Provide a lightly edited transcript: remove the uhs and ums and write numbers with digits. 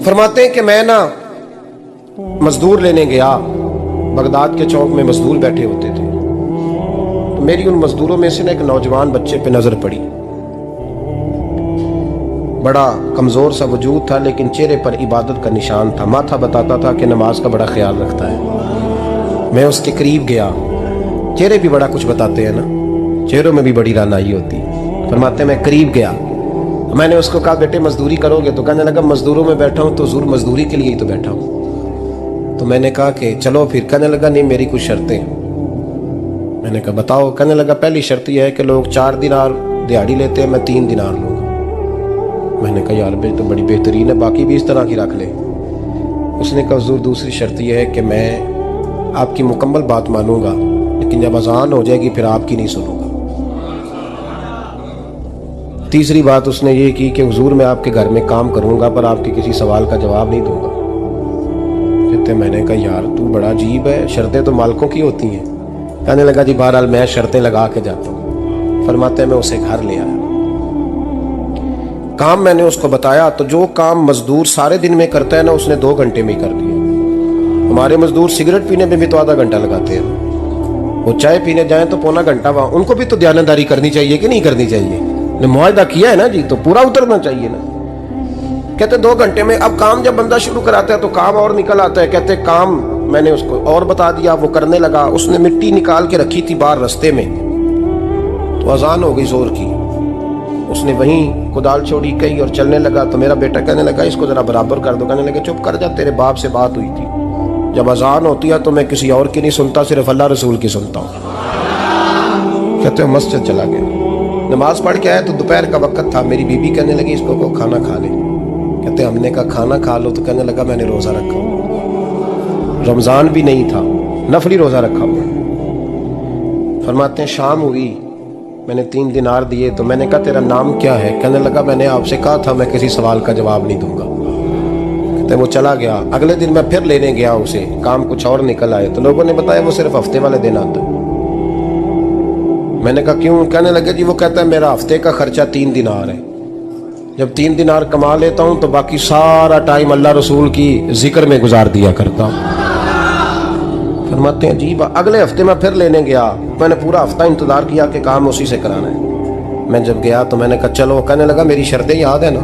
فرماتے ہیں کہ میں نا مزدور لینے گیا، بغداد کے چوک میں مزدور بیٹھے ہوتے تھے، تو میری ان مزدوروں میں سے نا ایک نوجوان بچے پہ نظر پڑی۔ بڑا کمزور سا وجود تھا لیکن چہرے پر عبادت کا نشان تھا، ماتھا بتاتا تھا کہ نماز کا بڑا خیال رکھتا ہے۔ میں اس کے قریب گیا، چہرے بھی بڑا کچھ بتاتے ہیں نا، چہروں میں بھی بڑی رانائی ہوتی ہے۔ فرماتے ہیں میں قریب گیا، میں نے اس کو کہا بیٹے مزدوری کرو گے؟ تو کہنے لگا مزدوروں میں بیٹھا ہوں تو ضرور مزدوری کے لیے ہی تو بیٹھا ہوں۔ تو میں نے کہا کہ چلو پھر۔ کہنے لگا نہیں میری کچھ شرطیں ہیں۔ میں نے کہا بتاؤ؟ کہنے لگا پہلی شرط یہ ہے کہ لوگ 4 دینار دیہاڑی لیتے ہیں، میں 3 دینار لوں گا۔ میں نے کہا یار بھائی تو بڑی بہترین ہے، باقی بھی اس طرح کی رکھ لے۔ اس نے کہا حضور دوسری شرط یہ ہے کہ میں آپ کی مکمل بات مانوں گا لیکن جب اذان ہو جائے گی پھر آپ کی نہیں سنوں گا۔ تیسری بات اس نے یہ کی کہ حضور میں آپ کے گھر میں کام کروں گا پر آپ کے کسی سوال کا جواب نہیں دوں گا۔ کہتے میں نے کہا یار تو بڑا عجیب ہے، شرطیں تو مالکوں کی ہوتی ہیں۔ کہنے لگا جی بہرحال میں شرطیں لگا کے جاتا ہوں۔ فرماتے ہیں میں اسے گھر لے آیا، کام میں نے اس کو بتایا تو جو کام مزدور سارے دن میں کرتا ہے نا اس نے 2 گھنٹے میں ہی کر دیا۔ ہمارے مزدور سگریٹ پینے میں بھی تو آدھا گھنٹہ لگاتے ہیں، وہ چائے پینے جائیں تو پونا گھنٹہ وہاں۔ ان کو بھی تو دیانتداری کرنی چاہیے کہ نہیں کرنی چاہیے؟ نے معاہدہ کیا ہے نا جی تو پورا اترنا چاہیے نا۔ کہتے 2 گھنٹے میں۔ اب کام جب بندہ شروع کراتا ہے تو کام اور نکل آتا ہے۔ کہتے کام میں نے اس کو اور بتا دیا، وہ کرنے لگا۔ اس نے مٹی نکال کے رکھی تھی باہر رستے میں، تو اذان ہو گئی زور کی، اس نے وہیں کدال چھوڑی کہی اور چلنے لگا۔ تو میرا بیٹا کہنے لگا اس کو ذرا برابر کر دو۔ کہنے لگا چپ کر جا، تیرے باپ سے بات ہوئی تھی، جب اذان ہوتی ہے تو میں کسی اور کی نہیں سنتا، صرف اللہ رسول کی سنتا ہوں۔ کہتے مسجد چلا گیا، نماز پڑھ کے آیا تو دوپہر کا وقت تھا۔ میری بیوی کہنے لگی اس کو کھانا کھا لے۔ کہتے ہم نے کہا کھانا کھا لو، تو کہنے لگا میں نے روزہ رکھا ہوا، رمضان بھی نہیں تھا، نفلی روزہ رکھا ہوا۔ فرماتے ہیں شام ہوئی، میں نے 3 دینار دیے تو میں نے کہا تیرا نام کیا ہے؟ کہنے لگا میں نے آپ سے کہا تھا میں کسی سوال کا جواب نہیں دوں گا۔ کہتے وہ چلا گیا۔ اگلے دن میں پھر لینے گیا اسے، کام کچھ اور نکل آئے تو لوگوں نے بتایا وہ صرف ہفتے والے دن آتا ہے۔ میں نے کہا کیوں؟ کہنے لگے جی وہ کہتا ہے میرا ہفتے کا خرچہ 3 دینار ہے، جب 3 دینار کما لیتا ہوں تو باقی سارا ٹائم اللہ رسول کی ذکر میں گزار دیا کرتا ہوں۔ فرماتے ہیں عجیب۔ اگلے ہفتے میں پھر لینے گیا، میں نے پورا ہفتہ انتظار کیا کہ کام اسی سے کرانا ہے۔ میں جب گیا تو میں نے کہا چلو، کہنے لگا میری شرطیں یاد ہے نا؟